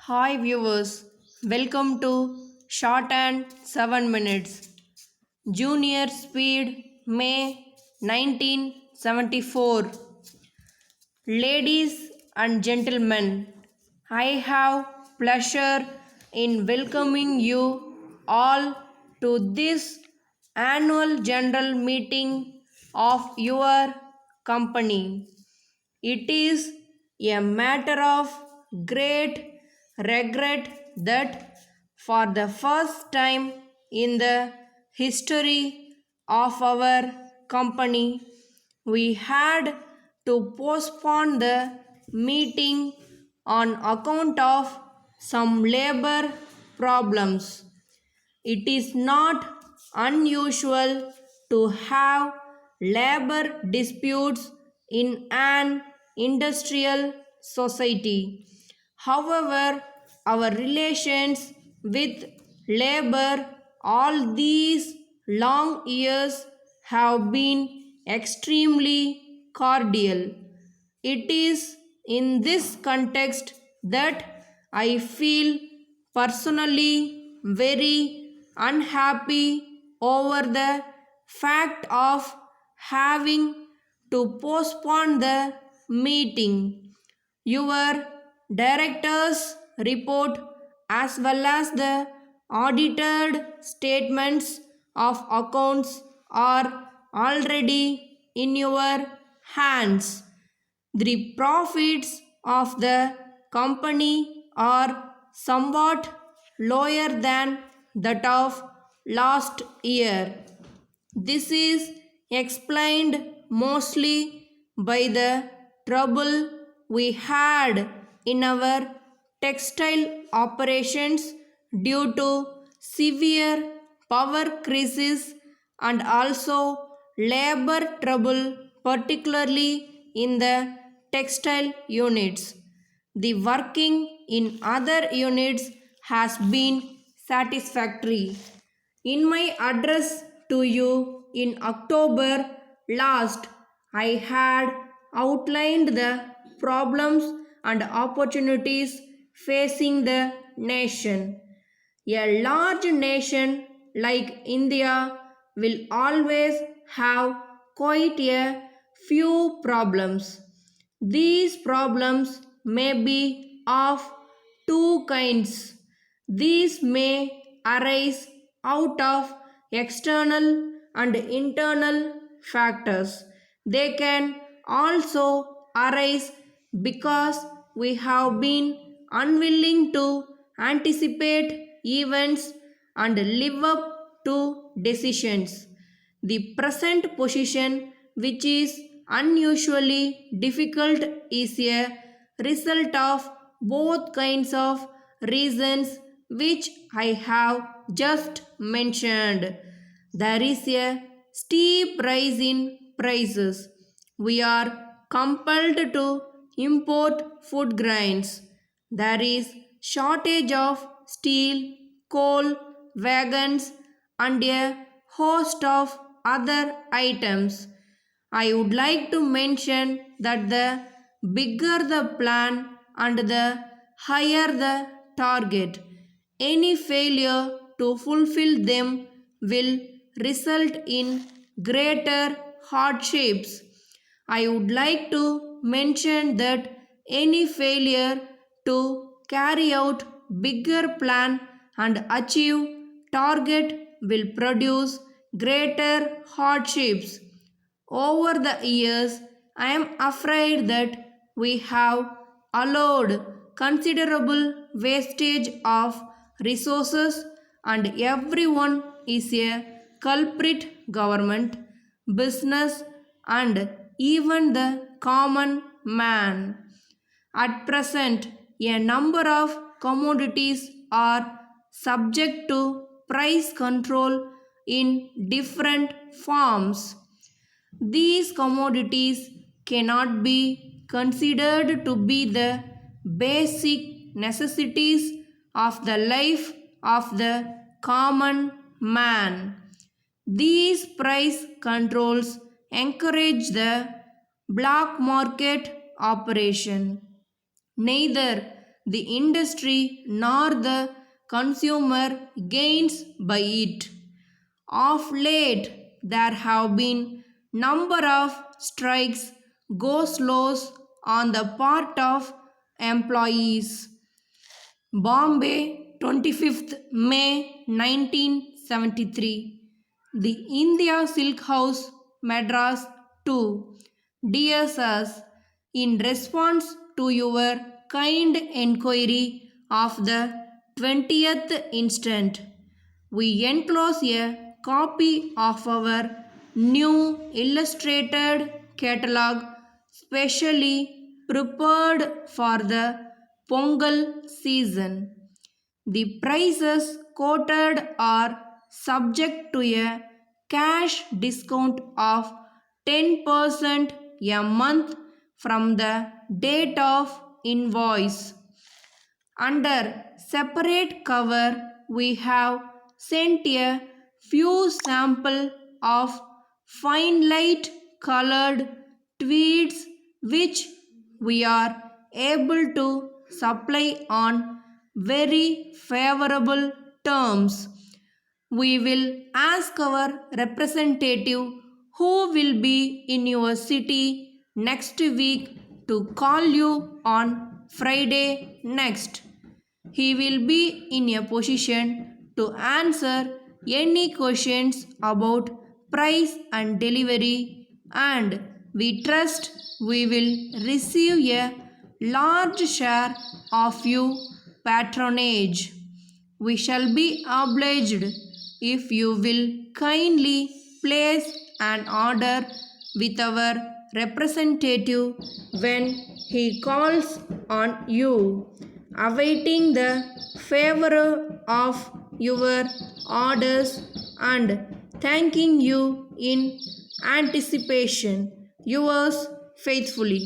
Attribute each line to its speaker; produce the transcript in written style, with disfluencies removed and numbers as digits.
Speaker 1: Hi viewers, welcome to Short and 7 Minutes. Junior Speed, May 1974. Ladies and gentlemen, I have pleasure in welcoming you all to this annual general meeting of your company. It is a matter of great regret that for the first time in the history of our company, we had to postpone the meeting on account of some labor problems. It is not unusual to have labor disputes in an industrial society. However, our relations with labor all these long years have been extremely cordial. It is in this context that I feel personally very unhappy over the fact of having to postpone the meeting. Your director's report as well as the audited statements of accounts are already in your hands. The profits of the company are somewhat lower than that of last year. This is explained mostly by the trouble we had in our textile operations due to severe power crisis and also labor trouble, particularly in the textile units. The working in other units has been satisfactory. In my address to you in October last, I had outlined the problems and opportunities facing the nation. A large nation like India will always have quite a few problems. These problems may be of two kinds. These may arise out of external and internal factors. They can also arise because we have been unwilling to anticipate events and live up to decisions. The present position, which is unusually difficult, is a result of both kinds of reasons which I have just mentioned. There is a steep rise in prices. We are compelled to import food grains. There is shortage of steel, coal, wagons, and a host of other items. I would like to mention that the bigger the plan and the higher the target, any failure to fulfill them will result in greater hardships. I would like to mention that any failure to carry out bigger plan and achieve target will produce greater hardships. Over the years, I am afraid that we have allowed considerable wastage of resources, and everyone is a culprit: government, business, and even the common man. At present, a number of commodities are subject to price control in different forms. These commodities cannot be considered to be the basic necessities of the life of the common man. These price controls encourage the black market operation. Neither the industry nor the consumer gains by it. Of late, there have been number of strikes, go slows on the part of employees. Bombay, 25th May 1973. The India Silk House, Madras 2. Dear Sirs, in response to your kind enquiry of the 20th instant, we enclose a copy of our new illustrated catalog specially prepared for the Pongal season. The prices quoted are subject to a cash discount of 10% a month from the date of invoice. Under separate cover, we have sent a few sample of fine light colored tweeds which we are able to supply on very favorable terms. We will ask our representative who will be in your city next week to call you on Friday next. He will be in a position to answer any questions about price and delivery, and we trust we will receive a large share of your patronage. We shall be obliged if you will kindly place an order with our representative when he calls on you, awaiting the favor of your orders and thanking you in anticipation. Yours faithfully.